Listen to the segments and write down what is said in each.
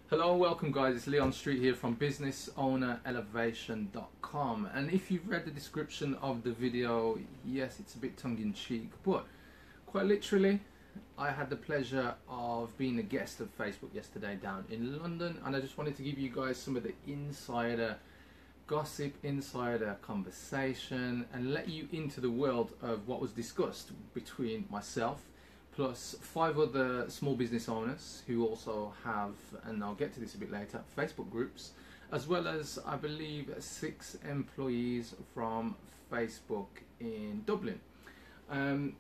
Hello and welcome guys, it's Leon Street here from businessownerelevation.com, and if you've read the description of the video, yes, it's a bit tongue-in-cheek, but quite literally I had the pleasure of being a guest of Facebook yesterday down in London, and I just wanted to give you guys some of the insider gossip, insider conversation, and let you into the world of what was discussed between myself plus 5 other small business owners who also have, and I'll get to this a bit later, Facebook groups, as well as I believe 6 employees from Facebook in Dublin.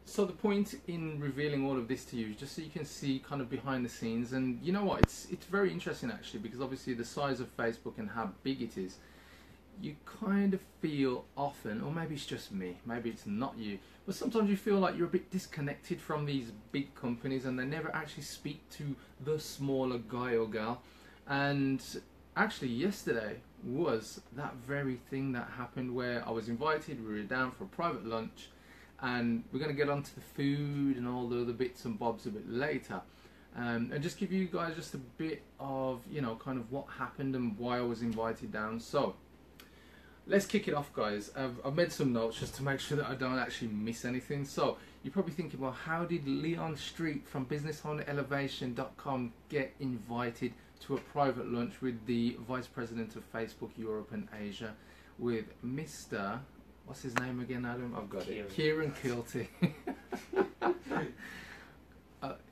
So the point in revealing all of this to you is just so you can see kind of behind the scenes, and you know what, it's very interesting actually, because obviously the size of Facebook and how big it is, you kind of feel often, or maybe it's just me, maybe it's not you, but sometimes you feel like you're a bit disconnected from these big companies and they never actually speak to the smaller guy or gal. And actually yesterday was that very thing that happened, where I was invited, we were down for a private lunch, and we're going to get onto the food and all the other bits and bobs a bit later. And just give you guys just a bit of, you know, kind of what happened and why I was invited down. So let's kick it off, guys. I've made some notes just to make sure that I don't actually miss anything. So you're probably thinking, well, how did Leon Street from businessownerelevation.com get invited to a private lunch with the Vice President of Facebook Europe and Asia, with Mr. What's his name again, Adam? I've got it. Kieran Kilty.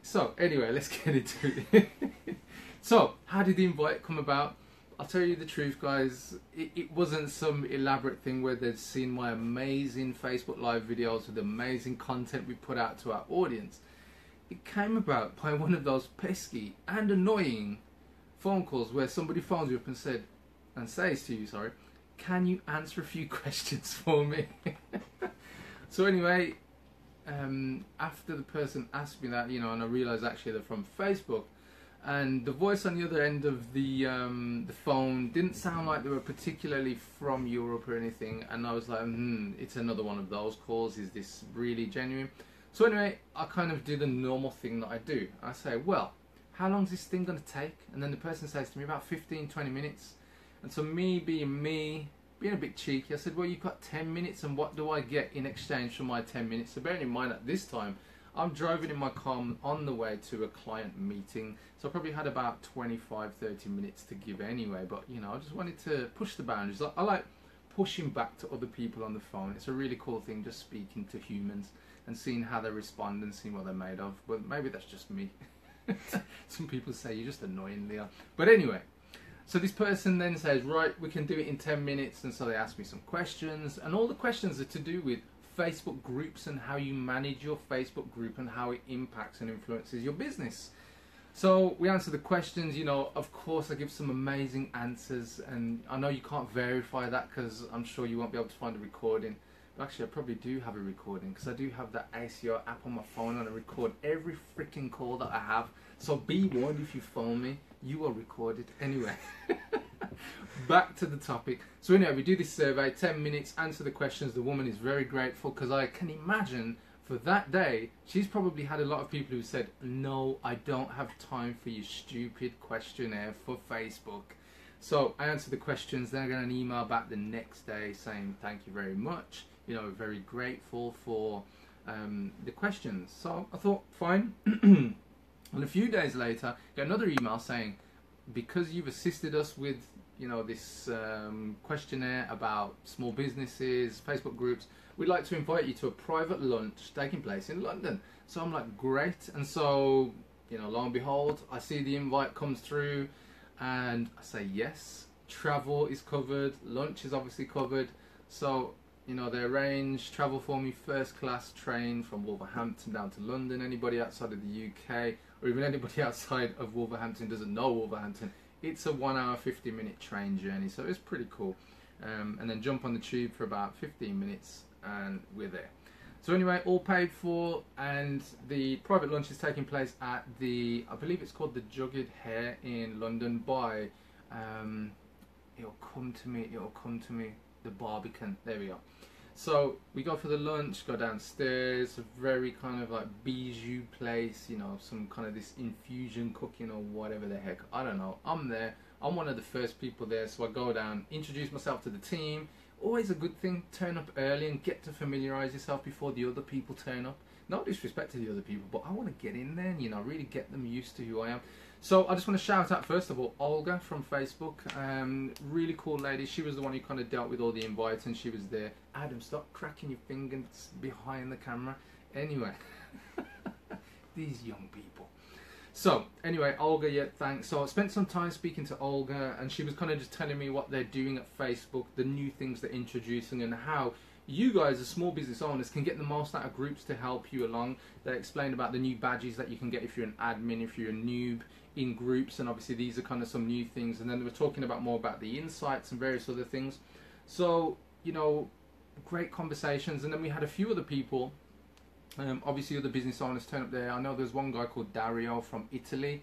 So anyway, let's get into it. So how did the invite come about? I'll tell you the truth, guys, it wasn't some elaborate thing where they'd seen my amazing Facebook Live videos with amazing content we put out to our audience. It came about by one of those pesky and annoying phone calls where somebody phones you up and says to you, sorry, can you answer a few questions for me? So anyway, after the person asked me that, you know, and I realised actually they're from Facebook, and the voice on the other end of the phone didn't sound like they were particularly from Europe or anything, and I was like, it's another one of those calls, is this really genuine? So anyway, I kind of do the normal thing that I do. I say, well, how long is this thing going to take? And then the person says to me, about 15-20 minutes. And so me being a bit cheeky, I said, well, you've got 10 minutes, and what do I get in exchange for my 10 minutes? So bearing in mind at this time, I'm driving in my car on the way to a client meeting, so I probably had about 25-30 minutes to give anyway, but you know, I just wanted to push the boundaries. I like pushing back to other people on the phone. It's a really cool thing, just speaking to humans and seeing how they respond and seeing what they're made of, but maybe that's just me. Some people say you're just annoying, Leon. But anyway, so this person then says, right, we can do it in 10 minutes, and so they ask me some questions, and all the questions are to do with Facebook groups and how you manage your Facebook group and how it impacts and influences your business. So we answer the questions, you know, of course I give some amazing answers, and I know you can't verify that because I'm sure you won't be able to find a recording, but actually I probably do have a recording because I do have that ACO app on my phone and I record every freaking call that I have, so be warned, if you phone me, you are recorded. Anyway, back to the topic. So anyway, we do this survey, 10 minutes, answer the questions. The woman is very grateful, because I can imagine for that day, she's probably had a lot of people who said, no, I don't have time for your stupid questionnaire for Facebook. So I answered the questions, then I got an email back the next day saying, thank you very much, you know, very grateful for the questions. So I thought, fine. And a few days later, got another email saying, because you've assisted us with, you know, this questionnaire about small businesses, Facebook groups, we'd like to invite you to a private lunch taking place in London. So I'm like, great. And so, you know, lo and behold, I see the invite comes through and I say yes. Travel is covered, lunch is obviously covered. So, you know, they arrange travel for me, first class train from Wolverhampton down to London. Anybody outside of the UK, or even anybody outside of Wolverhampton doesn't know Wolverhampton, it's a 1 hour 50-minute train journey, so it's pretty cool. And then jump on the tube for about 15 minutes and we're there. So anyway, all paid for, and the private lunch is taking place at the, I believe it's called the Jugged Hare in London by, it'll come to me, the Barbican, there we go. So we go for the lunch, go downstairs, a very kind of like bijou place, you know, some kind of this infusion cooking or whatever the heck, I don't know. I'm there, I'm one of the first people there, so I go down, introduce myself to the team. Always a good thing, turn up early and get to familiarise yourself before the other people turn up. No disrespect to the other people, but I want to get in there and, you know, really get them used to who I am. So I just want to shout out first of all Olga from Facebook, really cool lady. She was the one who kind of dealt with all the invites and she was there. Adam, stop cracking your fingers behind the camera. Anyway, these young people. So anyway, Olga, yeah, thanks. So I spent some time speaking to Olga and she was kind of just telling me what they're doing at Facebook, the new things they're introducing and how you guys as small business owners can get the most out of groups to help you along. They explained about the new badges that you can get if you're an admin, if you're a noob in groups, and obviously these are kind of some new things. And then they were talking about more about the insights and various other things. So, you know, great conversations. And then we had a few other people, obviously other business owners turn up there. I know there's one guy called Dario from Italy.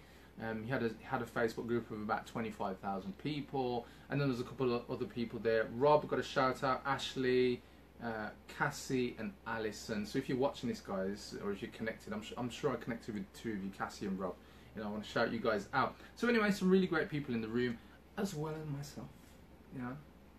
He had a Facebook group of about 25,000 people. And then there's a couple of other people there. Rob got a shout out, Ashley, Cassie and Alison. So if you're watching this, guys, or if you're connected, I'm sure I connected with two of you, Cassie and Rob. You know, I want to shout you guys out. So anyway, some really great people in the room, as well as myself, you know,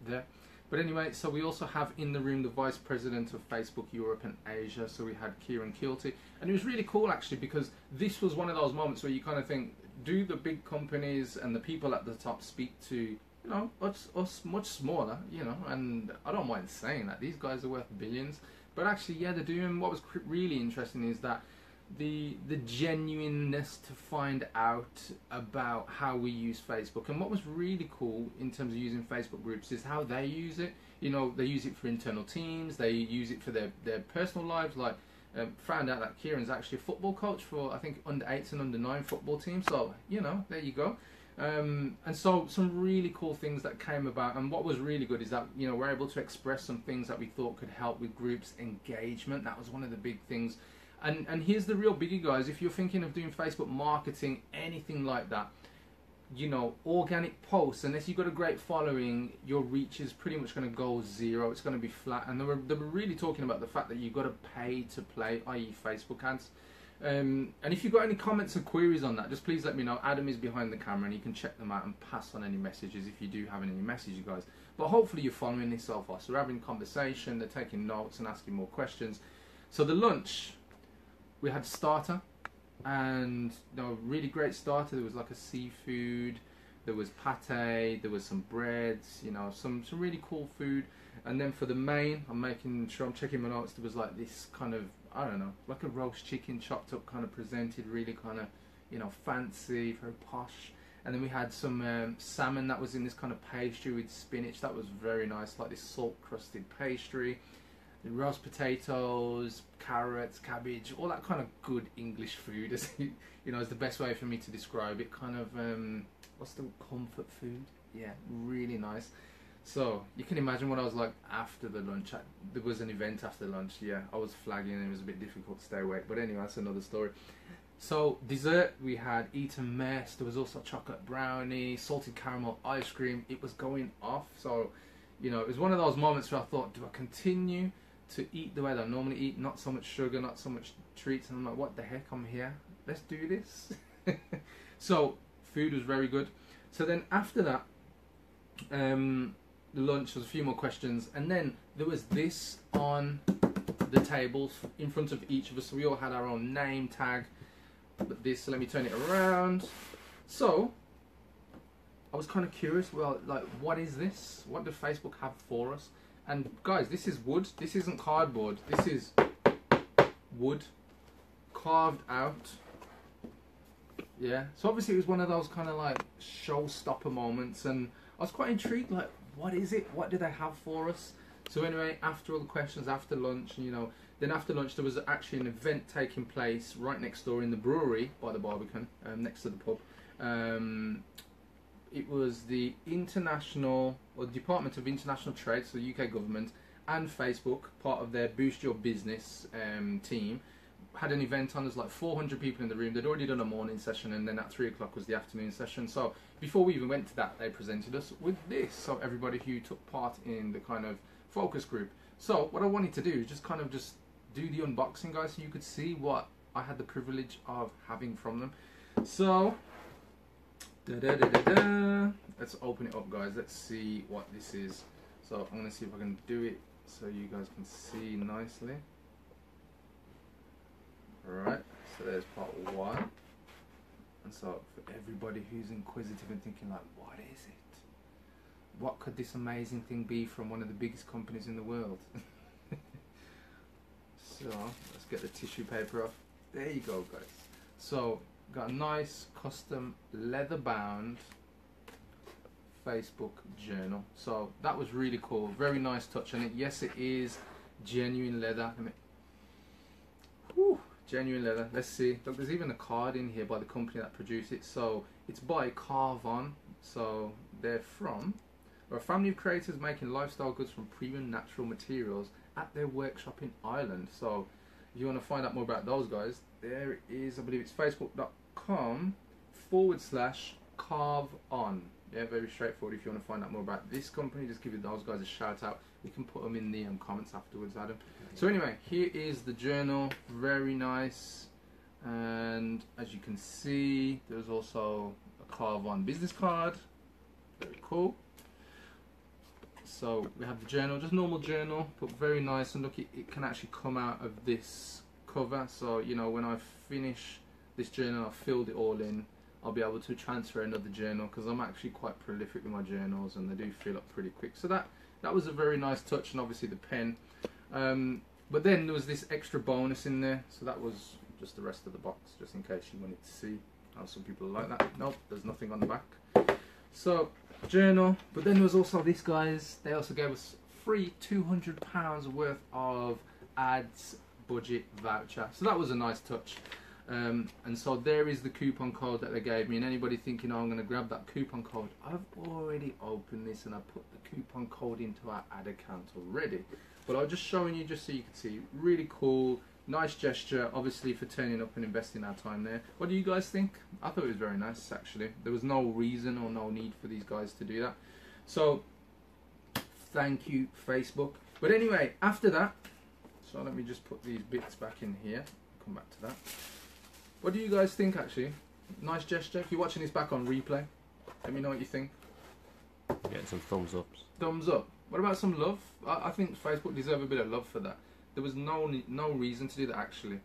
there. But anyway, so we also have in the room the Vice President of Facebook Europe and Asia. So we had Kieran Kilty. And it was really cool, actually, because this was one of those moments where you kind of think, do the big companies and the people at the top speak to, you know, us much smaller, you know, and I don't mind saying that. These guys are worth billions. But actually, yeah, they're doing, what was really interesting is that the genuineness to find out about how we use Facebook. And what was really cool in terms of using Facebook groups is how they use it. You know, they use it for internal teams, they use it for their personal lives. Like, found out that Kieran's actually a football coach for, I think, under-8s and under-9 football teams. So, you know, there you go. And so some really cool things that came about, and what was really good is that, you know, we're able to express some things that we thought could help with groups engagement. That was one of the big things. And here's the real biggie, guys. If you're thinking of doing Facebook marketing, anything like that, you know, organic posts, unless you've got a great following, your reach is pretty much going to go zero. It's going to be flat. And they were really talking about the fact that you've got to pay to play, i.e. Facebook ads. And if you've got any comments or queries on that, just please let me know. Adam is behind the camera and you can check them out and pass on any messages if you do have any messages, guys. But hopefully you're following this so far. So we're having conversation, they're taking notes and asking more questions. So the lunch, we had starter, and you know, really great starter. There was like a seafood, there was pate, there was some breads, you know, some really cool food. And then for the main, I'm making sure I'm checking my notes. There was like this kind of, I don't know, like a roast chicken chopped up, kind of presented really kind of, you know, fancy, very posh. And then we had some salmon that was in this kind of pastry with spinach. That was very nice, like this salt crusted pastry. The roast potatoes, carrots, cabbage, all that kind of good English food. You know, is the best way for me to describe it. Kind of, what's the comfort food? Yeah, really nice. So you can imagine what I was like after the lunch. There was an event after lunch. Yeah, I was flagging and it was a bit difficult to stay awake. But anyway, that's another story. So dessert, we had Eton mess. There was also chocolate brownie, salted caramel ice cream. It was going off. So, you know, it was one of those moments where I thought, do I continue to eat the way that I normally eat? Not so much sugar, not so much treats. And I'm like, what the heck? I'm here. Let's do this. So food was very good. So then after that, the lunch was a few more questions, and then there was this on the tables in front of each of us. So we all had our own name tag. But this, let me turn it around. So I was kind of curious. Well, like, what is this? What does Facebook have for us? And guys, this is wood. This isn't cardboard. This is wood carved out. Yeah. So obviously it was one of those kind of like showstopper moments, and I was quite intrigued. Like, what is it? What do they have for us? So anyway, after all the questions, after lunch, you know, then after lunch there was actually an event taking place right next door in the brewery by the Barbican, next to the pub. It was the International, or Department of International Trade, so the UK government, and Facebook, part of their Boost Your Business team, had an event on. There's like 400 people in the room. They'd already done a morning session, and then at 3 o'clock was the afternoon session. So before we even went to that, they presented us with this. So everybody who took part in the kind of focus group. So what I wanted to do is just kind of just do the unboxing, guys, so you could see what I had the privilege of having from them. So let's open it up, guys. Let's see what this is. So I'm going to see if I can do it so you guys can see nicely. Alright, so there's part one. And so for everybody who's inquisitive and thinking like, what is it? What could this amazing thing be from one of the biggest companies in the world? So let's get the tissue paper off. There you go, guys. So got a nice custom leather bound Facebook journal. So that was really cool. Very nice touch on it. Yes, it is genuine leather. Genuine leather. Let's see. Look, there's even a card in here by the company that produced it. So it's by Carve On. So they're from a family of creators making lifestyle goods from premium natural materials at their workshop in Ireland. So if you want to find out more about those guys, there is, I believe it's facebook.com/carve on. Yeah, very straightforward. If you want to find out more about this company, just give those guys a shout out. We can put them in the comments afterwards, Adam. So anyway, here is the journal. Very nice. And as you can see, there's also a Carve On business card. Very cool. So we have the journal, just normal journal, but very nice. And look, it can actually come out of this cover. So, you know, when I finish this journal, I've filled it all in, I'll be able to transfer another journal, because I'm actually quite prolific with my journals and they do fill up pretty quick. So that was a very nice touch, and obviously the pen. But then there was this extra bonus in there, so that was just the rest of the box, just in case you wanted to see how some people like that. Nope, there's nothing on the back. So journal, but then there was also this, guys. They also gave us free £200 worth of ads budget voucher, so that was a nice touch. And so there is the coupon code that they gave me, and anybody thinking, oh, I'm going to grab that coupon code, I've already opened this and I put the coupon code into our ad account already, but I'm just showing you just so you can see. Really cool, nice gesture, obviously, for turning up and investing our time there. What do you guys think? I thought it was very nice, actually. There was no reason or no need for these guys to do that. So thank you, Facebook. But anyway, after that, so let me just put these bits back in here, come back to that. What do you guys think, actually? Nice gesture. If you're watching this back on replay, let me know what you think. Getting some thumbs ups. Thumbs up. What about some love? I think Facebook deserve a bit of love for that. There was no reason to do that, actually.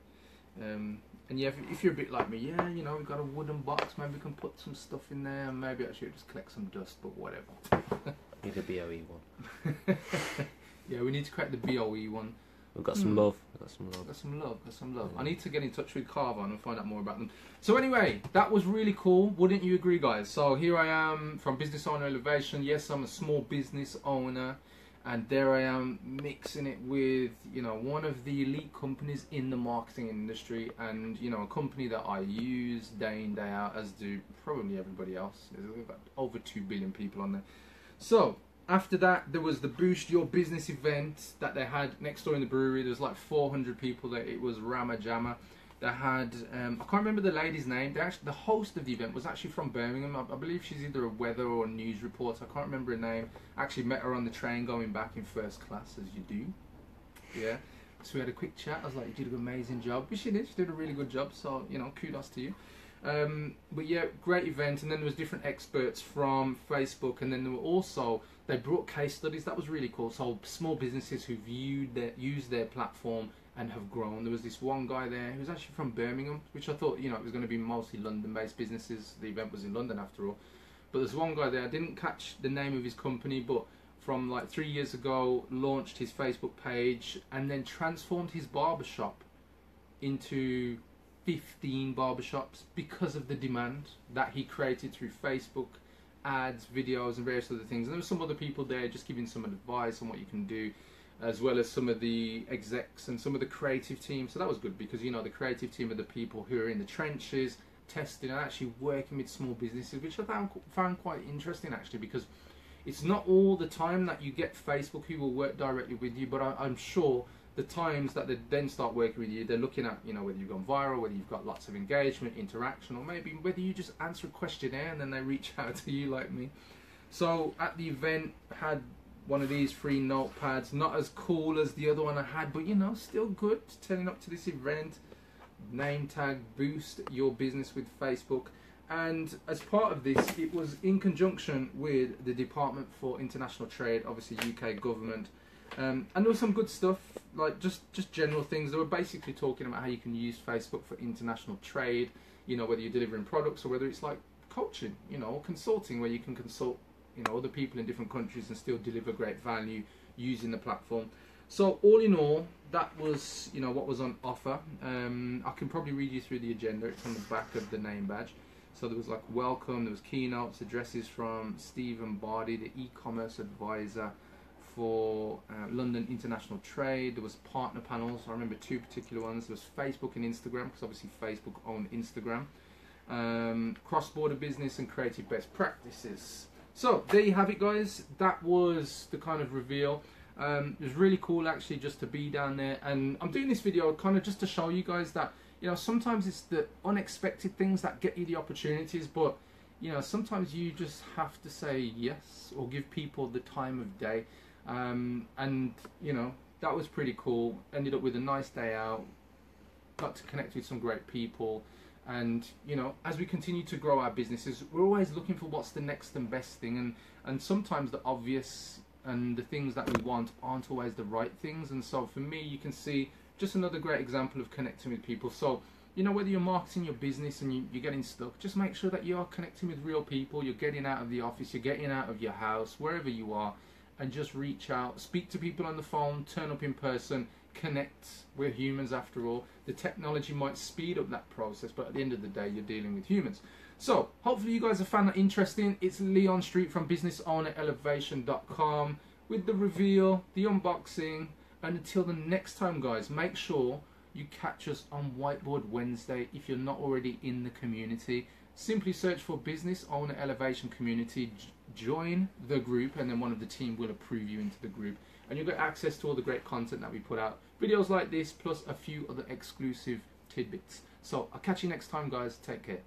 And yeah, if you're a bit like me, yeah, you know, we've got a wooden box, maybe we can put some stuff in there, and maybe actually just collect some dust, but whatever. Need a BOE one. Yeah, we need to create the BOE one. We've got some love. Got some love. Got some love. Yeah. I need to get in touch with Carve On and find out more about them. So anyway, that was really cool. Wouldn't you agree, guys? So here I am from Business Owner Elevation. Yes, I'm a small business owner, and there I am mixing it with, you know, one of the elite companies in the marketing industry, and, you know, a company that I use day in, day out, as do probably everybody else. There's about over 2 billion people on there. So after that, there was the Boost Your Business event that they had next door in the brewery. There was like 400 people there. It was Rama Jamma. They had, I can't remember the lady's name. The host of the event was actually from Birmingham. I believe she's either a weather or a news reporter. I can't remember her name. I actually met her on the train going back in first class, as you do. Yeah. So we had a quick chat. I was like, you did an amazing job. But she did. She did a really good job. So, you know, kudos to you. But yeah, great event. And then there was different experts from Facebook, and then there were also, they brought case studies. That was really cool. So small businesses who've used their platform and have grown. There was this one guy there who was actually from Birmingham, which I thought, you know, it was going to be mostly London-based businesses. The event was in London after all. But there's one guy there, I didn't catch the name of his company, but from like 3 years ago, launched his Facebook page and then transformed his barbershop into 15 barbershops because of the demand that he created through Facebook ads, videos, and various other things. And there were some other people there just giving some advice on what you can do, as well as some of the execs and some of the creative team. So that was good, because, you know, the creative team are the people who are in the trenches, testing and actually working with small businesses, which I found quite interesting, actually, because it's not all the time that you get Facebook who will work directly with you, but I'm sure the times that they then start working with you, they're looking at, you know, whether you've gone viral, whether you've got lots of engagement, interaction, or maybe whether you just answer a questionnaire and then they reach out to you like me. So at the event, had one of these free notepads. Not as cool as the other one I had, but you know, still good. Turning up to this event. Name tag, boost your business with Facebook. And as part of this, it was in conjunction with the Department for International Trade, obviously UK government. And there was some good stuff, like just general things. They were basically talking about how you can use Facebook for international trade, you know, whether you're delivering products or whether it's like coaching, you know, or consulting, where you can consult, you know, other people in different countries and still deliver great value using the platform. So all in all, that was, you know, what was on offer. I can probably read you through the agenda. It's on the back of the name badge. So there was like welcome, there was keynotes, addresses from Stephen Bardi, the e-commerce advisor for London International Trade. There was partner panels. I remember two particular ones. There was Facebook and Instagram, because obviously Facebook owned Instagram. Cross-border business and creative best practices. So there you have it, guys. That was the kind of reveal. It was really cool actually just to be down there, and I'm doing this video kind of just to show you guys that, you know, sometimes it's the unexpected things that get you the opportunities, but you know, sometimes you just have to say yes or give people the time of day. And you know, that was pretty cool. Ended up with a nice day out, got to connect with some great people, and you know, as we continue to grow our businesses, we're always looking for what's the next and best thing, and sometimes the obvious and the things that we want aren't always the right things. And so for me, you can see just another great example of connecting with people. So you know, whether you're marketing your business and you're getting stuck, just make sure that you are connecting with real people. You're getting out of the office, you're getting out of your house, wherever you are, and just reach out, speak to people on the phone, turn up in person, connect. We're humans after all. The technology might speed up that process, but at the end of the day, you're dealing with humans. So hopefully you guys have found that interesting. It's Leon Street from businessownerelevation.com with the reveal, the unboxing, and until the next time, guys, make sure you catch us on Whiteboard Wednesday. If you're not already in the community, simply search for Business Owner Elevation Community, join the group, and then one of the team will approve you into the group, and you'll get access to all the great content that we put out, videos like this plus a few other exclusive tidbits. So I'll catch you next time, guys. Take care.